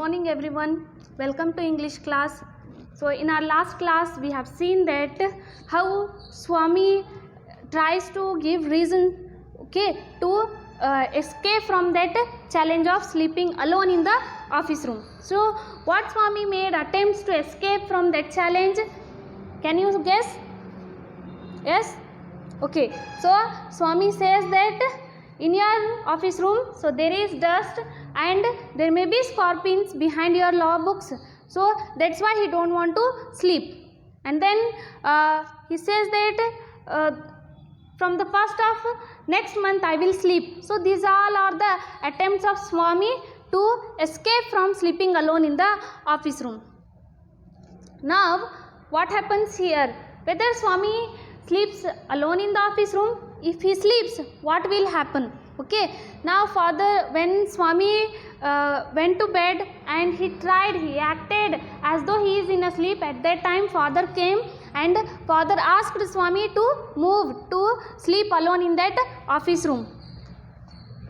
morning everyone. Welcome to English class. So in our last class we have seen that how Swami tries to give reason to escape from that challenge of sleeping alone in the office room. So what Swami made attempts to escape from that challenge? Can you guess? Yes? Okay. So Swami says that in your office room, so there is dust and there may be scorpions behind your law books. So that's why he don't want to sleep. And then he says that from the first of next month I will sleep. So these all are the attempts of Swami to escape from sleeping alone in the office room. Now what happens here? Whether Swami sleeps alone in the office room, if he sleeps, what will happen? Okay, now when Swami went to bed and he acted as though he is in a sleep. At that time father came and father asked Swami to move to sleep alone in that office room.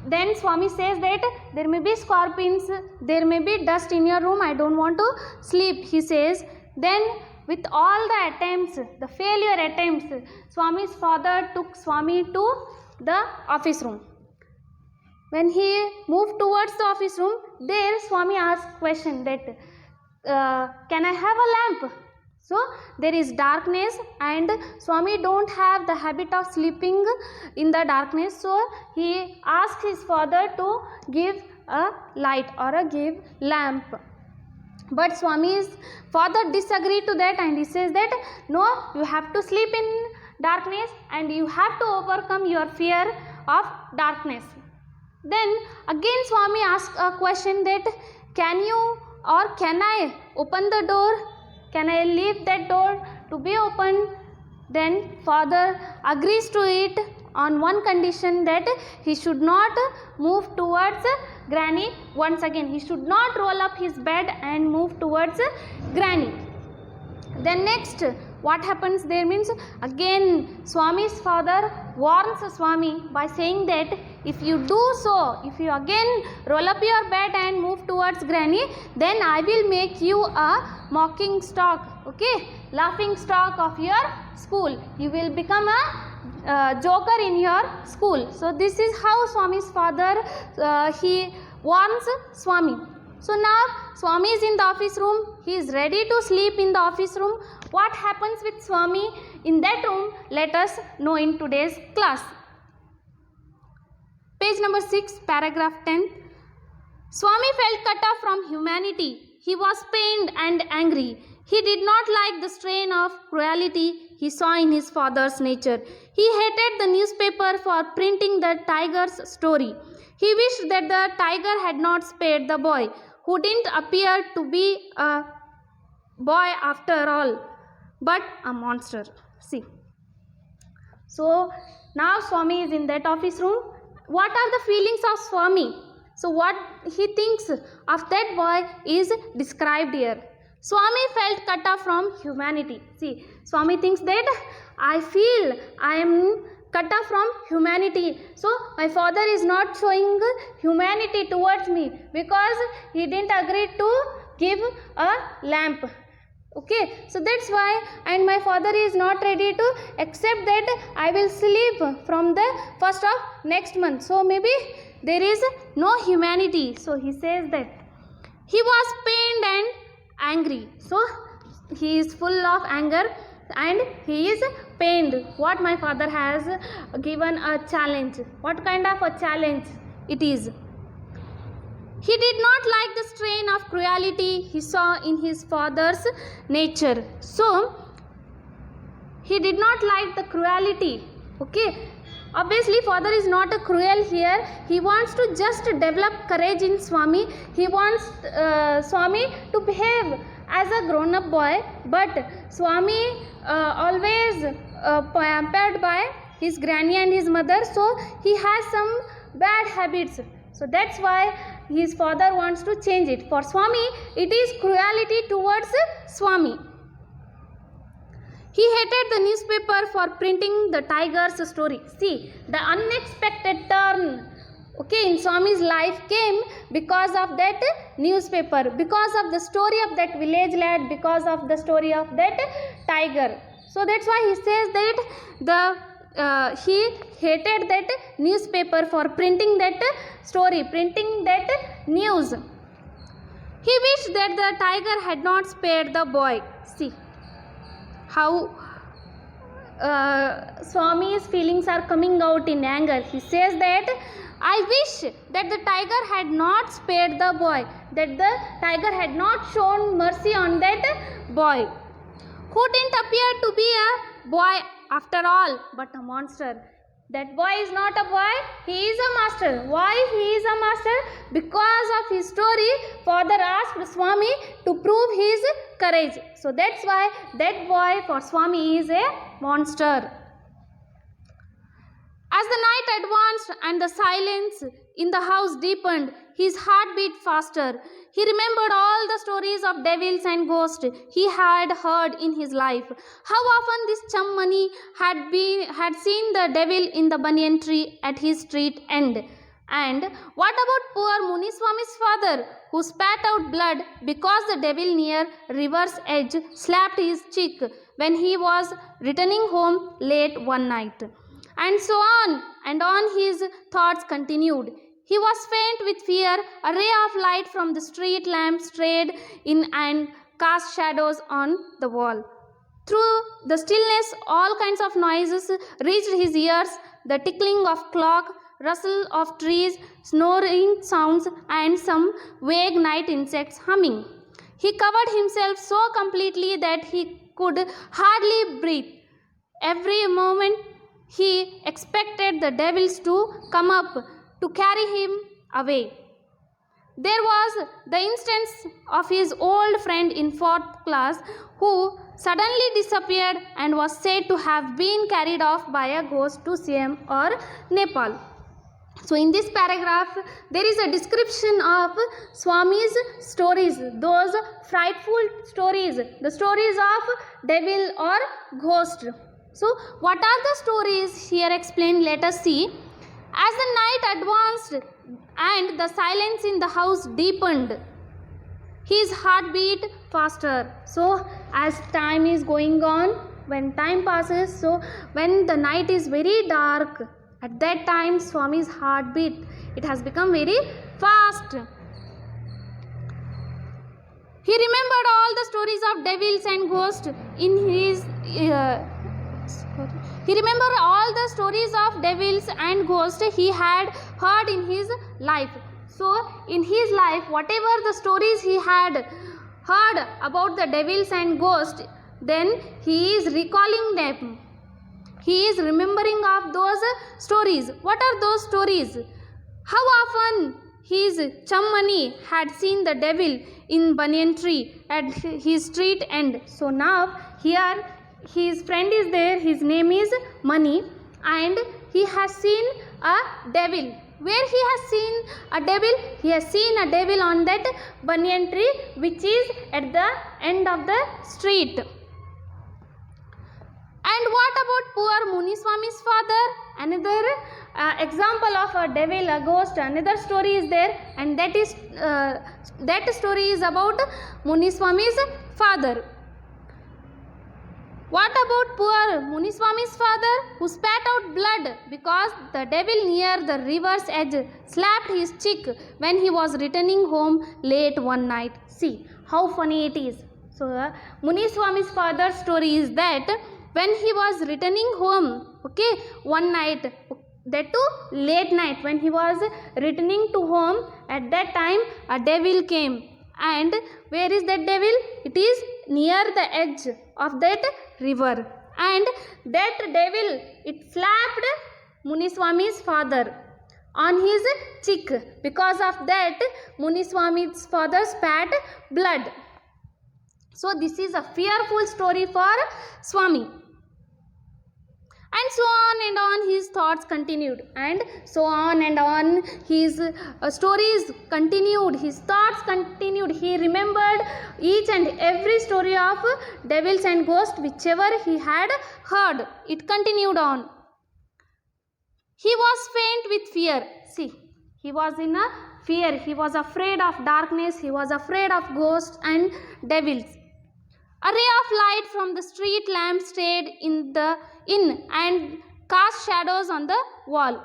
Then Swami says that there may be scorpions, there may be dust in your room, I don't want to sleep, he says. Then with all the attempts, the failure attempts, Swami's father took Swami to the office room. When he moved towards the office room, there Swami asked question that can I have a lamp? So there is darkness and Swami don't have the habit of sleeping in the darkness. So he asked his father to give a light or a give lamp. But Swami's father disagreed to that and he says that no, you have to sleep in darkness and you have to overcome your fear of darkness. Then again Swami asked a question that can I open the door? Can I leave that door to be open? Then father agrees to it on one condition, that he should not move towards Granny once again. He should not roll up his bed and move towards Granny. Then next what happens there means again Swami's father warns Swami by saying that if you do so, if you again roll up your bed and move towards Granny, then I will make you a mocking stock, okay, laughing stock of your school. You will become a joker in your school. So this is how Swami's father he warns Swami. So now Swami is in the office room, he is ready to sleep in the office room. What happens with Swami in that room? Let us know in today's class. Page number 6, paragraph 10. Swami felt cut off from humanity. He was pained and angry. He did not like the strain of cruelty he saw in his father's nature. He hated the newspaper for printing the tiger's story. He wished that the tiger had not spared the boy, who didn't appear to be a boy after all, but a monster. See. So now Swami is in that office room. What are the feelings of Swami? So what he thinks of that boy is described here. Swami felt cut off from humanity. See, Swami thinks that I feel I am cut off from humanity. So my father is not showing humanity towards me because he didn't agree to give a lamp. Okay, so that's why, and my father is not ready to accept that I will sleep from the first of next month. So maybe there is no humanity. So he says that he was pained and angry. So he is full of anger and he is pained. What my father has given a challenge. What kind of a challenge it is? He did not like the strain of cruelty he saw in his father's nature. So he did not like the cruelty. Okay. Obviously father is not a cruel here. He wants to just develop courage in Swami. He wants Swami to behave as a grown up boy. But Swami always pampered by his granny and his mother. So he has some bad habits. So that's why his father wants to change it. For Swami, it is cruelty towards Swami. He hated the newspaper for printing the tiger's story. See, the unexpected turn okay, in Swami's life came because of that newspaper, because of the story of that village lad, because of the story of that tiger. So that's why he says that he hated that newspaper for printing that story, printing that news. He wished that the tiger had not spared the boy. See how Swami's feelings are coming out in anger. He says that I wish that the tiger had not spared the boy, that the tiger had not shown mercy on that boy, who didn't appear to be a boy after all, but a monster. That boy is not a boy, he is a master. Why he is a master? Because of his story, father asked Swami to prove his courage. So that's why that boy for Swami is a monster. As the night advanced and the silence in the house deepened, his heart beat faster. He remembered all the stories of devils and ghosts he had heard in his life. How often this Chammani had seen the devil in the banyan tree at his street end. And what about poor Muniswami's father, who spat out blood because the devil near river's edge slapped his cheek when he was returning home late one night? And so on and on his thoughts continued. He was faint with fear. A ray of light from the street lamp strayed in and cast shadows on the wall. Through the stillness, all kinds of noises reached his ears: the tickling of clock, rustle of trees, snoring sounds, and some vague night insects humming. He covered himself so completely that he could hardly breathe. Every moment he expected the devils to come up to carry him away. There was the instance of his old friend in 4th class who suddenly disappeared and was said to have been carried off by a ghost to Siam or Nepal. So in this paragraph there is a description of Swami's stories, those frightful stories, the stories of devil or ghost. So what are the stories here explained? Let us see. As the night advanced and the silence in the house deepened, his heart beat faster. So as time is going on, when time passes, so when the night is very dark, at that time Swami's heartbeat, it has become very fast. He remembered all the stories of devils and ghosts in his He remembered all the stories of devils and ghosts he had heard in his life. So in his life, whatever the stories he had heard about the devils and ghosts, then he is recalling them. He is remembering of those stories. What are those stories? How often his Chammani had seen the devil in banyan tree at his street end. So now here his friend is there, his name is Mani, and he has seen a devil. Where he has seen a devil? He has seen a devil on that banyan tree which is at the end of the street. And what about poor Muniswami's father? Another example of a devil, a ghost, another story is there, and that story is about Muniswami's father. What about poor Muniswami's father, who spat out blood because the devil near the river's edge slapped his cheek when he was returning home late one night? See how funny it is. So Muniswami's father's story is that when he was returning home, okay, one night, that too late night, when he was returning to home, at that time a devil came. And where is that devil? It is near the edge of that river. And that devil, it slapped Muniswami's father on his cheek. Because of that, Muniswami's father spat blood. So this is a fearful story for Swami. And so on and on his thoughts continued, and so on and on his stories continued, his thoughts continued. He remembered each and every story of devils and ghosts whichever he had heard. It continued on. He was faint with fear. See, He was in a fear. He was afraid of darkness. He was afraid of ghosts and devils. A ray of light from the street lamp stayed in and cast shadows on the wall.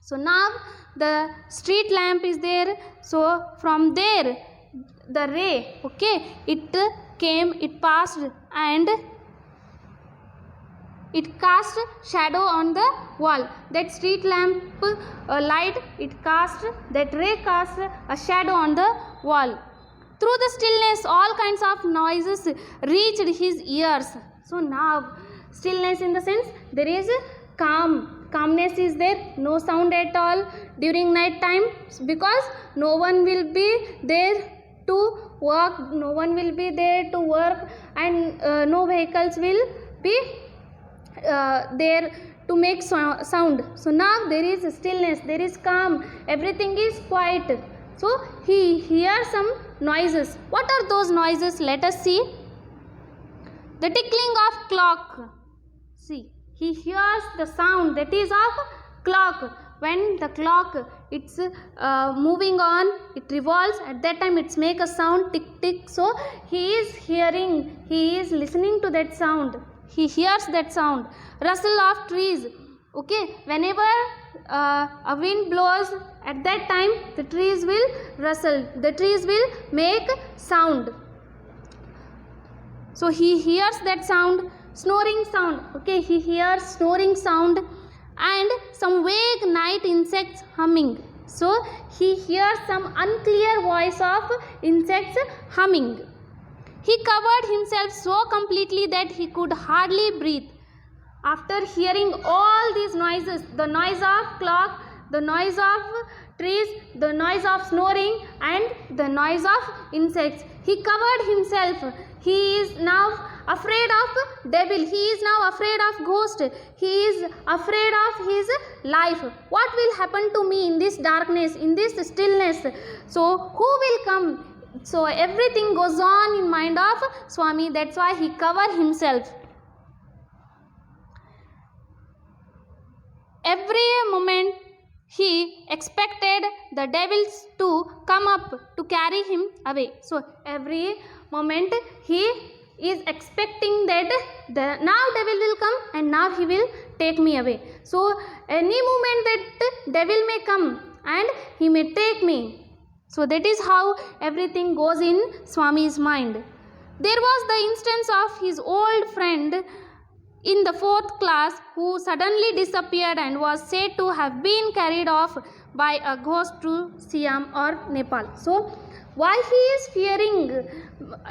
So now the street lamp is there. So from there the ray, okay, it came, it passed and it cast shadow on the wall. That street lamp light, it cast, that ray cast a shadow on the wall. Through the stillness, all kinds of noises reached his ears. So now, stillness in the sense, there is calmness is there, no sound at all during night time, because no one will be there to work, no one will be there to work, and no vehicles will be there to make sound. So now there is stillness, there is calm, everything is quiet. So he hears some noises. What are those noises? Let us see. The tickling of clock. See, he hears the sound that is of clock. When the clock it's moving on, it revolves, at that time it's make a sound, tick tick. So he is hearing, he is listening to that sound. He hears that sound. Rustle of trees. Okay, whenever a wind blows, at that time the trees will rustle, the trees will make sound. So he hears that sound. Snoring sound. Okay, he hears snoring sound and some vague night insects humming. So he hears some unclear voice of insects humming. He covered himself so completely that he could hardly breathe. After hearing all these noises, the noise of clock, the noise of trees, the noise of snoring and the noise of insects, he covered himself. He is now afraid of devil. He is now afraid of ghost. He is afraid of his life. What will happen to me in this darkness, in this stillness? So who will come? So everything goes on in mind of Swami. That's why he covered himself. Every moment he expected the devils to come up to carry him away. So every moment he is expecting that now devil will come and now he will take me away. So any moment that devil may come and he may take me. So that is how everything goes in Swami's mind. There was the instance of his old friend in the 4th class who suddenly disappeared and was said to have been carried off by a ghost to Siam or Nepal. So why he is fearing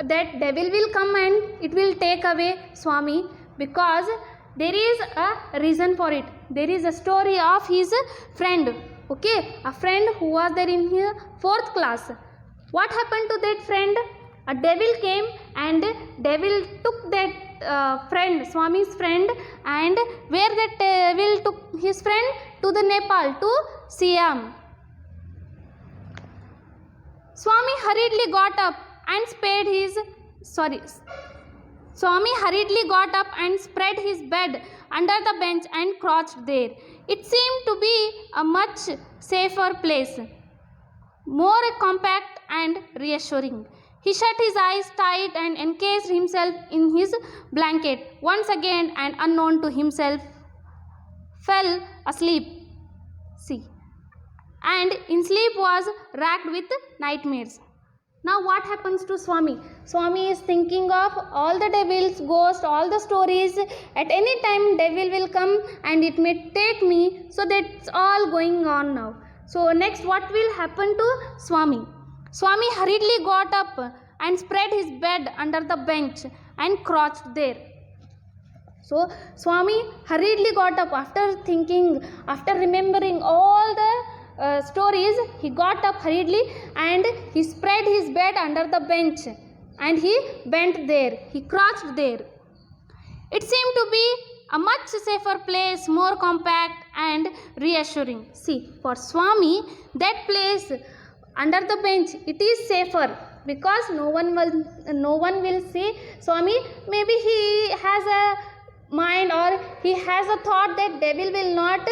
that devil will come and it will take away Swami? Because there is a reason for it. There is a story of his friend. Okay, a friend who was there in his 4th class. What happened to that friend? A devil came and devil took that friend, Swami's friend, and where that devil took his friend? To the Nepal, to Siam. Swami hurriedly got up and spread his bed under the bench and crouched there. It seemed to be a much safer place, more compact and reassuring. He shut his eyes tight and encased himself in his blanket. Once again, and unknown to himself, fell asleep. See, and in sleep was racked with nightmares. Now what happens to Swami? Swami is thinking of all the devils, ghosts, all the stories. At any time devil will come and it may take me. So that's all going on now. So next what will happen to Swami? Swami hurriedly got up and spread his bed under the bench and crouched there. So Swami hurriedly got up after thinking, after remembering all the stories. He got up hurriedly and he spread his bed under the bench and he bent there. He crouched there. It seemed to be a much safer place, more compact and reassuring. See, for Swami, that place under the bench, it is safer because no one will see Swami. Maybe he has mind, or he has a thought that devil will not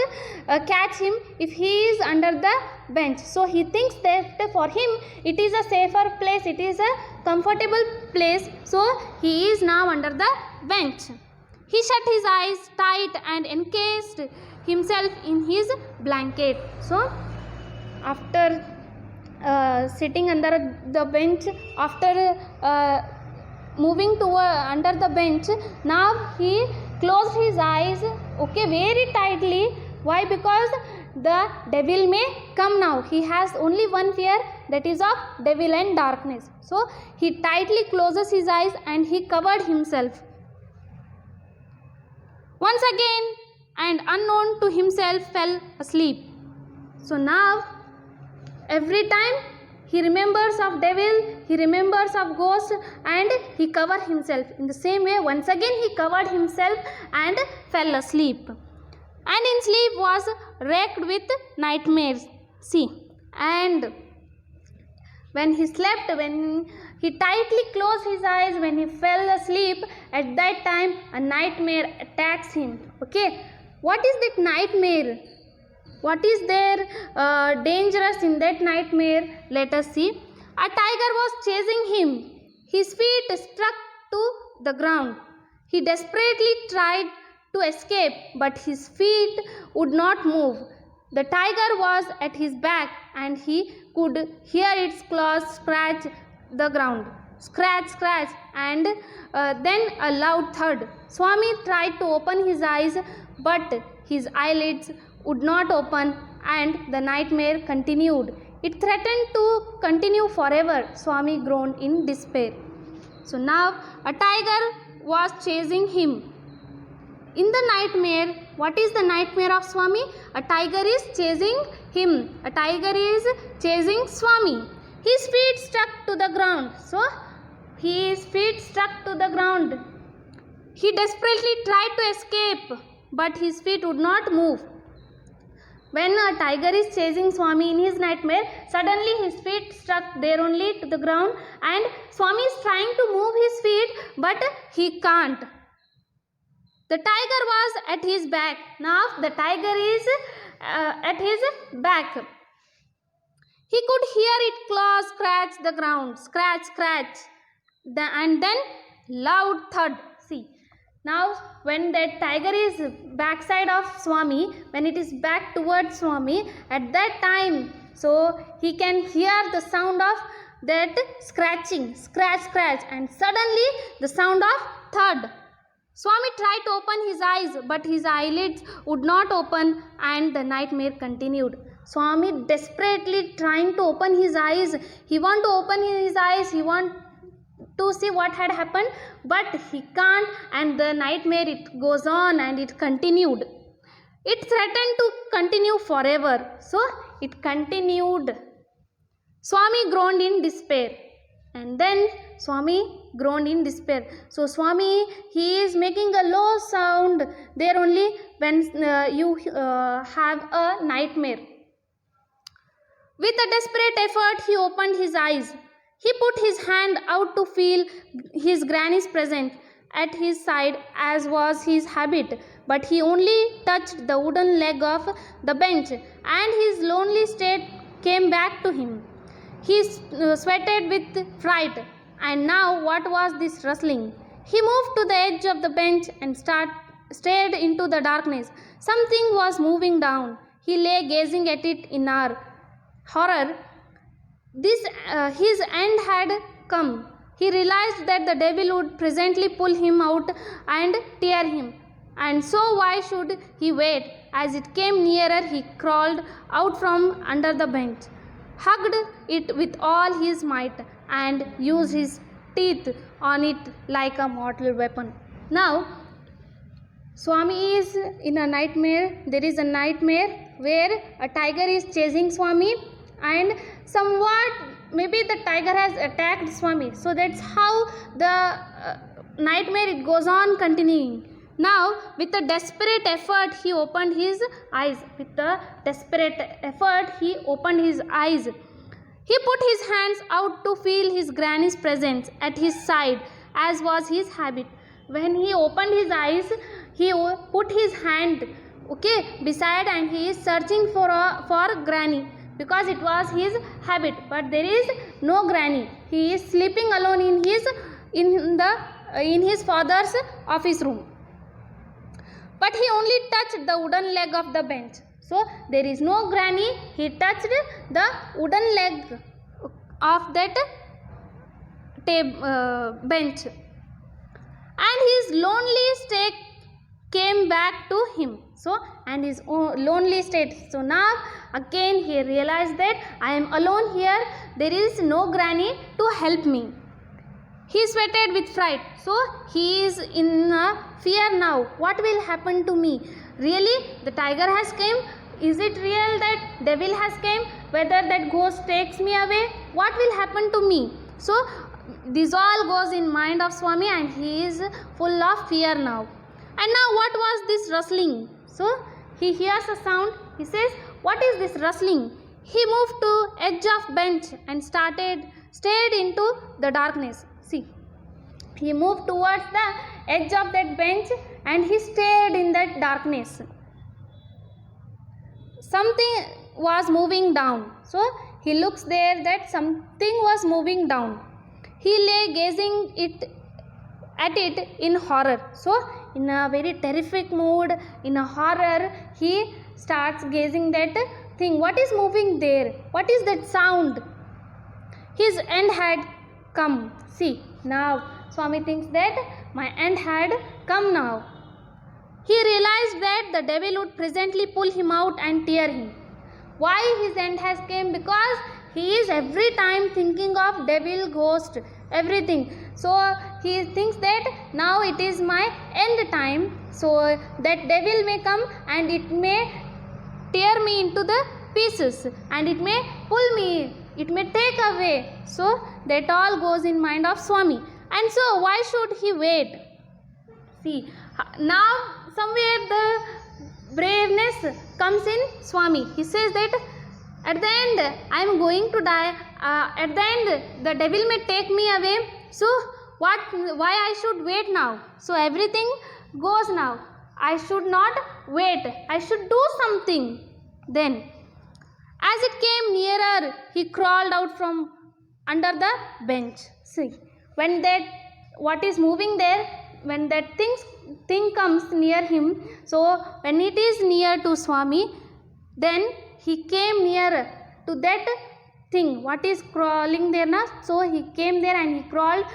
catch him if he is under the bench. So he thinks that for him it is a safer place, it is a comfortable place, so he is now under the bench. He shut his eyes tight and encased himself in his blanket. So after sitting under the bench, after moving to under the bench, now he closed his eyes, okay, very tightly. Why? Because the devil may come now. He has only one fear, that is of devil and darkness. So he tightly closes his eyes and he covered himself. Once again, and unknown to himself, fell asleep. So now every time he remembers of devil, he remembers of ghost, and he covered himself. In the same way, once again he covered himself and fell asleep. And in sleep was racked with nightmares. See, and when he slept, when he tightly closed his eyes, when he fell asleep, at that time a nightmare attacks him. Okay, what is that nightmare? What is there dangerous in that nightmare? Let us see. A tiger was chasing him. His feet struck to the ground. He desperately tried to escape, but his feet would not move. The tiger was at his back and he could hear its claws scratch the ground. Scratch, scratch, and then a loud thud. Swami tried to open his eyes, but his eyelids would not open and the nightmare continued. It threatened to continue forever. Swami groaned in despair. So now a tiger was chasing him. In the nightmare, what is the nightmare of Swami? A tiger is chasing him. A tiger is chasing Swami. His feet stuck to the ground. So his feet stuck to the ground. He desperately tried to escape, but his feet would not move. When a tiger is chasing Swami in his nightmare, suddenly his feet struck there only to the ground, and Swami is trying to move his feet, but he can't. The tiger was at his back. Now the tiger is at his back. He could hear it claws scratch the ground. Scratch, scratch. And then loud thud. See. Now when that tiger is backside of Swami, when it is back towards Swami, at that time, so he can hear the sound of that scratching, scratch, scratch, and suddenly the sound of thud. Swami tried to open his eyes, but his eyelids would not open and the nightmare continued. Swami desperately trying to open his eyes. He want to open his eyes. He want to see what had happened, but he can't, and the nightmare, it goes on and it continued. It threatened to continue forever. So it continued. Swami groaned in despair. And then Swami groaned in despair. So Swami, he is making a low sound there only when you have a nightmare. With a desperate effort, he opened his eyes. He put his hand out to feel his granny's presence at his side, as was his habit, but he only touched the wooden leg of the bench, and his lonely state came back to him. He sweated with fright, and now what was this rustling? He moved to the edge of the bench and stared into the darkness. Something was moving down. He lay gazing at it in horror. His end had come. He realized that the devil would presently pull him out and tear him. And so why should he wait? As it came nearer, he crawled out from under the bench, hugged it with all his might, and used his teeth on it like a mortal weapon. Now, Swami is in a nightmare. There is a nightmare where a tiger is chasing Swami, and somewhat maybe the tiger has attacked Swami. So that's how the nightmare, it goes on continuing. Now with a desperate effort, he opened his eyes. With a desperate effort, he opened his eyes. He put his hands out to feel his granny's presence at his side, as was his habit. When he opened his eyes, he put his hand, okay, beside, and he is searching for Granny, because it was his habit, but there is no Granny. He is sleeping alone in his father's office room, but he only touched the wooden leg of the bench. So there is no Granny. He touched the wooden leg of that bench, and his lonely state came back to him. So, and his lonely state. So now again he realized that I am alone here. There is no Granny to help me. He sweated with fright. So he is in fear now. What will happen to me? Really, the tiger has came? Is it real that devil has came? Whether that ghost takes me away? What will happen to me? So this all goes in mind of Swami, and he is full of fear now. And now what was this rustling? So he hears a sound. He says, what is this rustling? He moved to edge of bench and stared into the darkness. See, he moved towards the edge of that bench and he stared in that darkness. Something was moving down. So he looks there that something was moving down. He lay gazing at it in horror. So in a very terrific mood, in a horror, he starts gazing that thing. What is moving there? What is that sound? His end had come. See, now Swami thinks that my end had come now. He realized that the devil would presently pull him out and tear him. Why his end has came? Because he is every time thinking of devil, ghost, everything. So he thinks that now it is my end time, so that devil may come and it may tear me into the pieces, and it may pull me, it may take away. So that all goes in mind of Swami. And so why should he wait? See, now somewhere the braveness comes in Swami. He says that at the end I am going to die. At the end the devil may take me away. So why I should wait now? So everything goes now. I should not wait. I should do something. Then as it came nearer, he crawled out from under the bench. See, when that what is moving there, when that thing comes near him, so when it is near to Swami, then he came nearer to that thing what is crawling there now. So he came there and he crawled,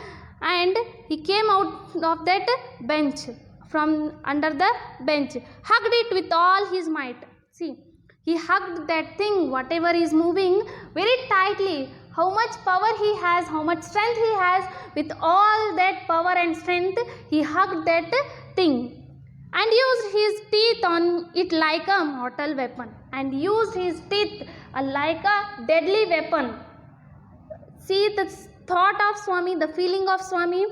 and he came out of that bench, from under the bench, hugged it with all his might. See, he hugged that thing whatever is moving very tightly. How much power he has, how much strength he has, with all that power and strength he hugged that thing and used his teeth on it like a mortal weapon, and used his teeth like a deadly weapon. See the thought of Swami, the feeling of Swami.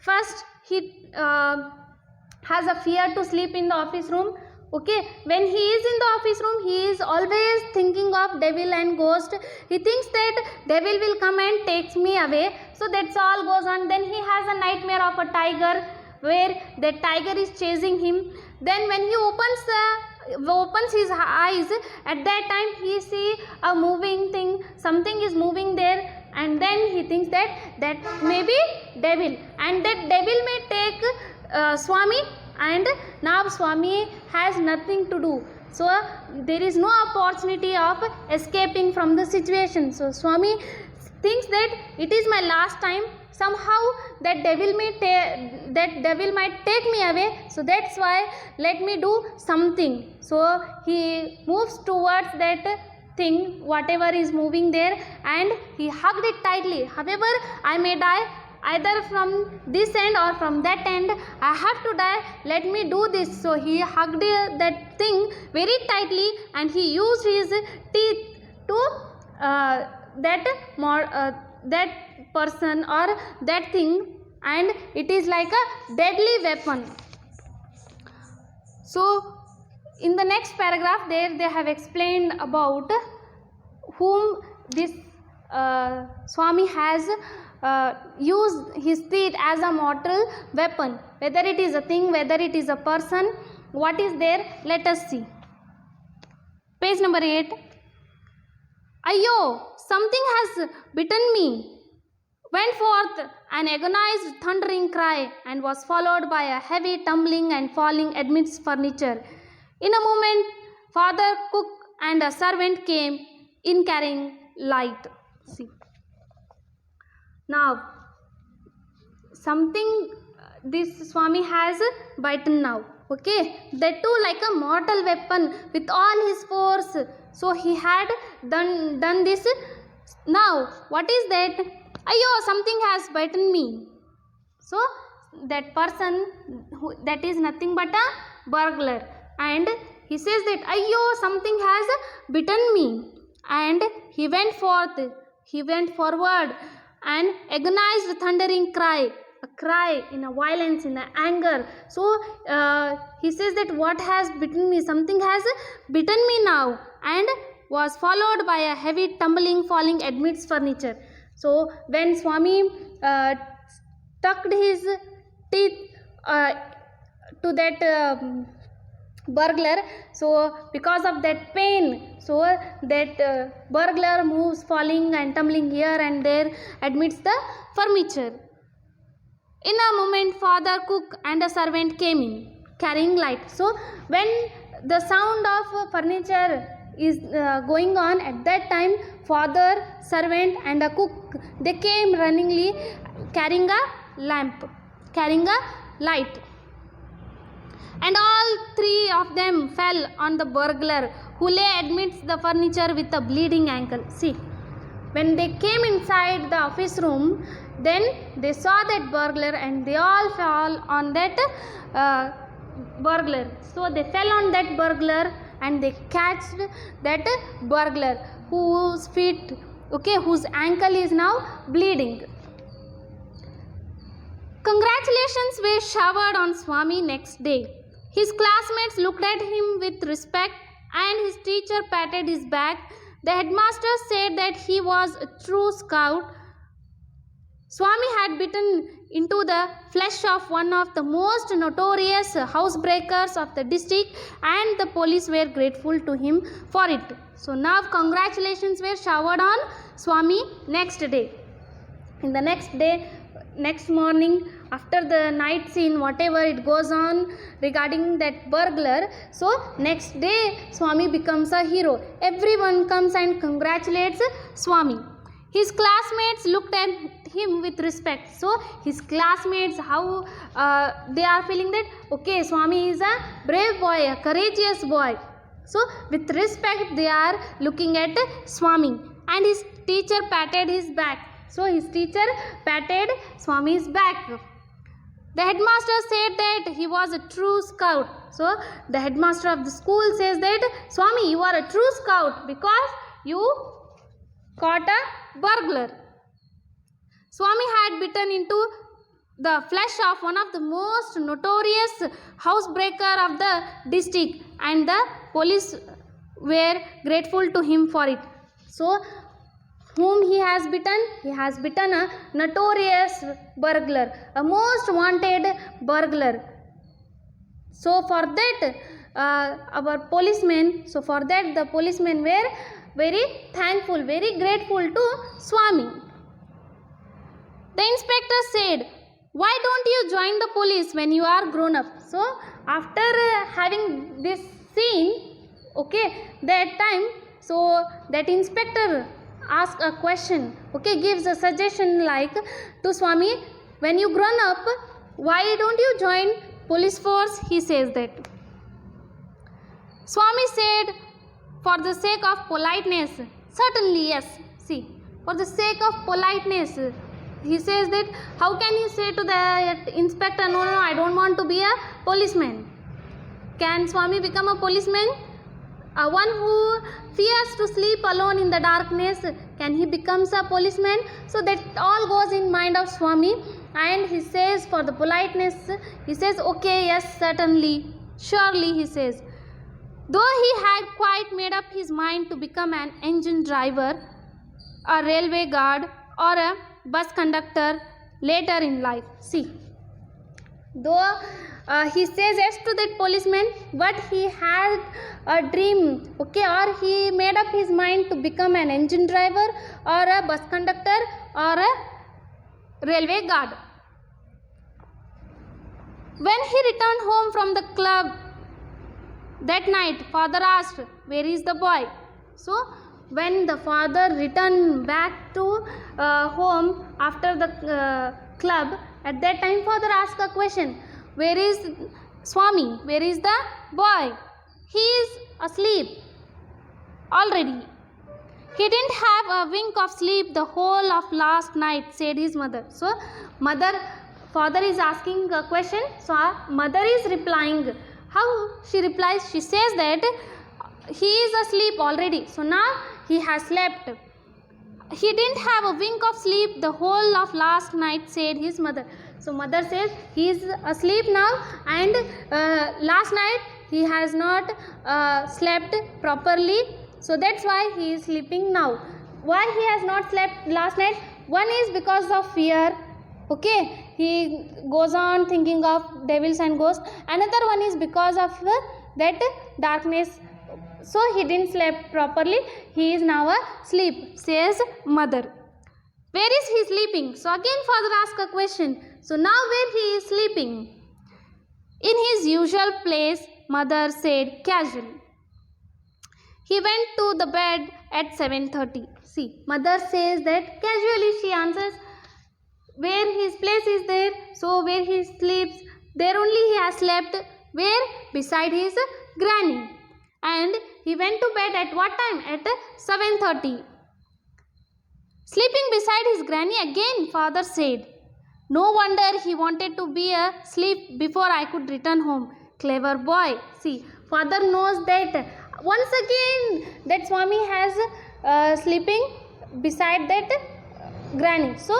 First he has a fear to sleep in the office room. Okay, when he is in the office room, he is always thinking of devil and ghost. He thinks that devil will come and takes me away. So that's all goes on. Then he has a nightmare of a tiger, where the tiger is chasing him. Then when he opens his eyes, at that time he see a moving thing, something is moving there, and then he thinks that may be devil, and that devil may take Swami, and now Swami has nothing to do. So there is no opportunity of escaping from the situation. So Swami thinks that it is my last time. Somehow that devil might take me away. So that's why let me do something. So he moves towards that thing, whatever is moving there, and he hugged it tightly. However, I may die either from this end or from that end. I have to die. Let me do this. So he hugged that thing very tightly, and he used his teeth to that person or that thing, and it is like a deadly weapon. So in the next paragraph there they have explained about whom this Swami has used his teeth as a mortal weapon. whether it is a thing, whether it is a person, what is there, let us see. Page number 8. Ayyo, something has bitten me, went forth an agonized thundering cry, and was followed by a heavy tumbling and falling amidst furniture. In a moment, father, cook, and a servant came in carrying light. See. Now, something this Swami has bitten now. Okay, that too like a mortal weapon with all his force. So he had done this. Now, what is that? Ayyo, something has bitten me. So that person, that is nothing but a burglar, and he says that ayyo, something has bitten me, and he went forward, and agonized thundering cry, a cry in a violence, in a anger. So he says that what has bitten me, something has bitten me now, and was followed by a heavy tumbling falling amidst furniture. So when Swami tucked his teeth to that burglar, so because of that pain, so that burglar moves falling and tumbling here and there amidst the furniture. In a moment, father, cook, and a servant came in carrying light. So when the sound of furniture is going on, at that time father, servant, and a cook, they came runningly carrying a lamp, carrying a light, and all three of them fell on the burglar, who lay amidst the furniture with a bleeding ankle. See, when they came inside the office room, then they saw that burglar, and they all fell on that burglar. So they fell on that burglar, and they catched that burglar, whose feet, whose ankle is now bleeding. Congratulations were showered on Swami next day. His classmates looked at him with respect, and his teacher patted his back. The headmaster said that he was a true scout. Swami had bitten into the flesh of one of the most notorious housebreakers of the district, and the police were grateful to him for it. So now congratulations were showered on Swami next day. In the next day, next morning, after the night scene, whatever it goes on regarding that burglar, so next day Swami becomes a hero. Everyone comes and congratulates Swami. His classmates looked at him with respect. So his classmates, how they are feeling that, okay, Swami is a brave boy, a courageous boy. So with respect they are looking at Swami, and his teacher patted his back. So his teacher patted Swami's back. The headmaster said that he was a true scout. So the headmaster of the school says that, Swami, you are a true scout because you caught a burglar. Swami had bitten into the flesh of one of the most notorious housebreaker of the district, and the police were grateful to him for it. So whom he has bitten? He has bitten a notorious burglar, a most wanted burglar. So for that our policemen, the policemen were very thankful, very grateful to Swami. The inspector said, why don't you join the police when you are grown up? So after having this scene, that time, so that inspector asks a question, gives a suggestion like to Swami, when you grown up, why don't you join police force? He says that. Swami said, for the sake of politeness. Certainly, yes. See, for the sake of politeness. He says that, how can you say to the inspector, no, I don't want to be a policeman. Can Swami become a policeman? One who fears to sleep alone in the darkness, can he becomes a policeman? So that all goes in mind of Swami, and he says for the politeness, he says, okay, yes, certainly, surely, he says. Though he had quite made up his mind to become an engine driver, a railway guard, or a bus conductor later in life. See, Though he says yes to that policeman, but he had a dream, okay, or he made up his mind to become an engine driver or a bus conductor or a railway guard. When he returned home from the club that night, father asked, "Where is the boy?" So when the father returned back to home after the club, at that time father asked a question, "Where is Swami? Where is the boy?" "He is asleep already. He didn't have a wink of sleep the whole of last night," said his mother. So father is asking a question, so mother is replying. How she replies? She says that he is asleep already, so now he has slept. "He didn't have a wink of sleep the whole of last night," said his mother. So mother says he is asleep now, and last night he has not slept properly, so that's why he is sleeping now. Why he has not slept last night? One is because of fear, okay, he goes on thinking of devils and ghosts. Another one is because of that darkness, so he didn't sleep properly, he is now asleep, says mother. Where is he sleeping? So again father asks a question. So now where he is sleeping? In his usual place, mother said casually. He went to the bed at 7:30. See, mother says that casually, she answers where his place is there, so where he sleeps, there only he has slept. Where? Beside his granny. And he went to bed at what time? At 7:30. Sleeping beside his granny again, father said. No wonder he wanted to be asleep before I could return home. Clever boy. See, father knows that once again that Swami has sleeping beside that granny. So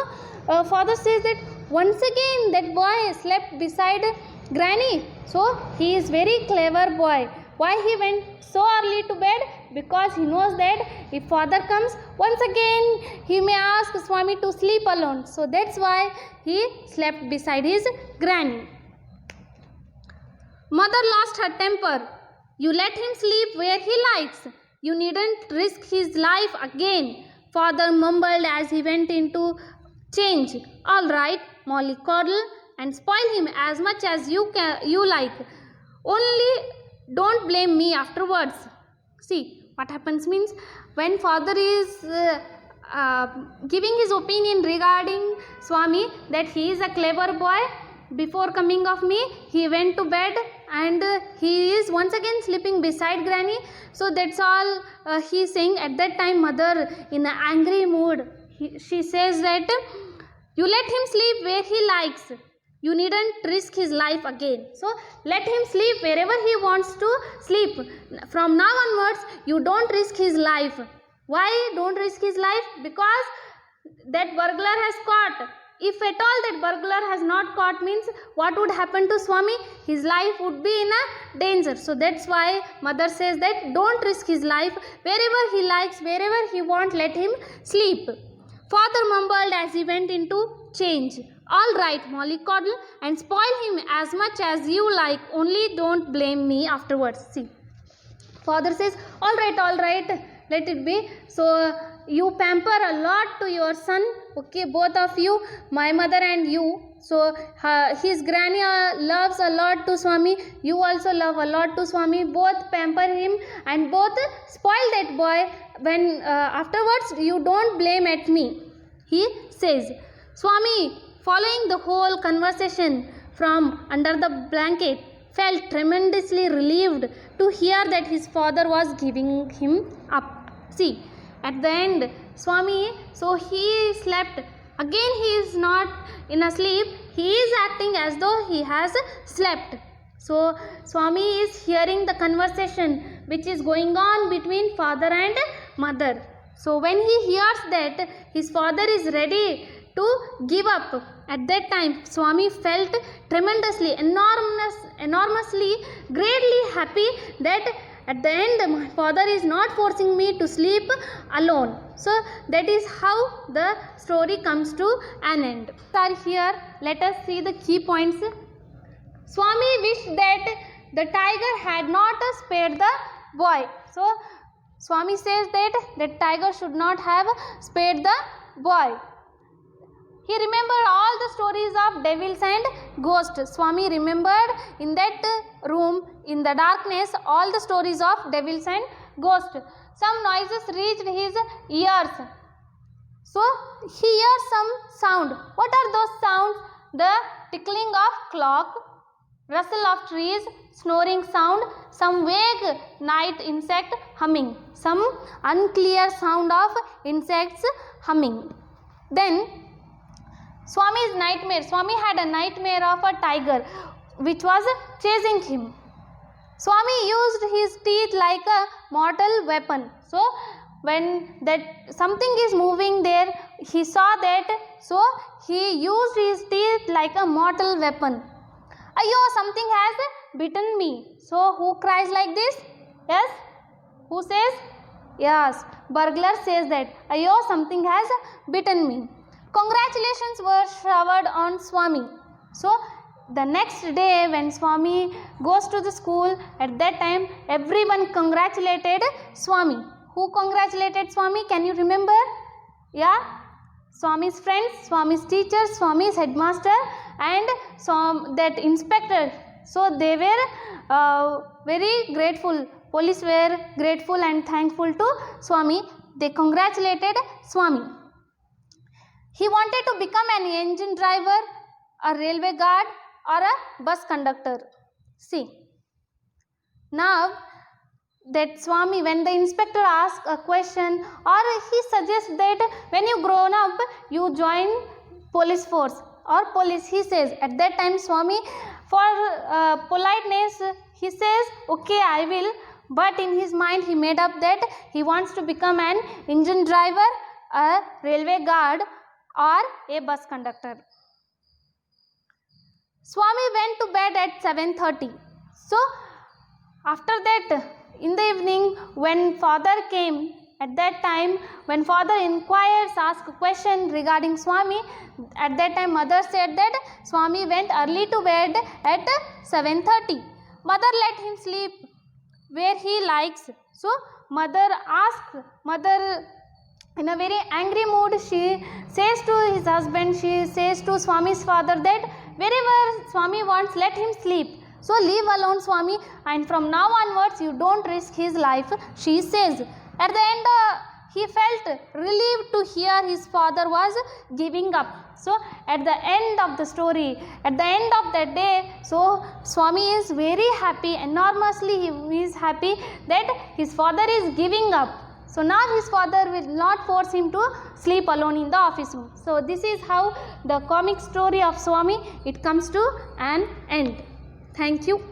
father says that once again that boy slept beside granny. So he is very clever boy. Why he went so early to bed? Because he knows that if father comes once again, he may ask Swami to sleep alone. So that's why he slept beside his granny. Mother lost her temper. You let him sleep where he likes. You needn't risk his life again, father mumbled as he went into change. All right, mollycoddle and spoil him as much as you like. Only don't blame me afterwards. See, what happens means when father is giving his opinion regarding Swami that he is a clever boy, before coming of me, he went to bed and he is once again sleeping beside granny. So that's all he is saying. At that time, mother in an angry mood, she says that you let him sleep where he likes. You needn't risk his life again. So let him sleep wherever he wants to sleep. From now onwards, you don't risk his life. Why don't risk his life? Because that burglar has caught. If at all that burglar has not caught, means what would happen to Swami? His life would be in a danger. So that's why mother says that don't risk his life. Wherever he likes, wherever he wants, let him sleep. Father mumbled as he went into change. All right, mollycoddle and spoil him as much as you like. Only don't blame me afterwards. See, father says, all right, let it be. So you pamper a lot to your son, okay, both of you, my mother and you. So his granny loves a lot to Swami. You also love a lot to Swami. Both pamper him and both spoil that boy. When afterwards you don't blame at me. He says, Swami, following the whole conversation from under the blanket, felt tremendously relieved to hear that his father was giving him up. See, at the end, Swami, so he slept. Again he is not in a sleep. He is acting as though he has slept. So Swami is hearing the conversation which is going on between father and mother. So when he hears that his father is ready to give up, at that time Swami felt tremendously, enormously, greatly happy that at the end my father is not forcing me to sleep alone. So that is how the story comes to an end. Here, let us see the key points Swami wished that the tiger had not spared the boy. So Swami says that the tiger should not have spared the boy. He remembered all the stories of devils and ghosts. Swami remembered in that room, in the darkness, all the stories of devils and ghosts. Some noises reached his ears. So he hears some sound. What are those sounds? The tickling of clock, rustle of trees, snoring sound, some vague night insect humming, some unclear sound of insects humming. Then Swami's nightmare. Swami had a nightmare of a tiger which was chasing him. Swami used his teeth like a mortal weapon. So when that something is moving there, he saw that, so he used his teeth like a mortal weapon. Ayyo, something has bitten me. So who cries like this? Yes? Who says? Yes, burglar says that. Ayyo, something has bitten me. Congratulations were showered on Swami. So the next day when Swami goes to the school, at that time everyone congratulated Swami. Who congratulated Swami? Can you remember? Yeah? Swami's friends, Swami's teachers, Swami's headmaster and that inspector. So they were very grateful. Police were grateful and thankful to Swami. They congratulated Swami. He wanted to become an engine driver, a railway guard or a bus conductor. See, now that Swami, when the inspector asks a question or he suggests that when you grown up you join police force or police, he says, at that time Swami, for politeness, he says, okay, I will, but in his mind he made up that he wants to become an engine driver, a railway guard or a bus conductor. Swami went to bed at 7:30. So after that, in the evening when father came, at that time when father inquires, asks a question regarding Swami, at that time mother said that Swami went early to bed at 7:30. Mother let him sleep where he likes. So mother in a very angry mood, she says to his husband, she says to Swami's father that wherever Swami wants, let him sleep. So leave alone Swami, and from now onwards you don't risk his life, she says. At the end he felt relieved to hear his father was giving up. So at the end of the story, at the end of that day, so Swami is very happy, enormously he is happy that his father is giving up. So now his father will not force him to sleep alone in the office room. So this is how the comic story of Swami, it comes to an end. Thank you.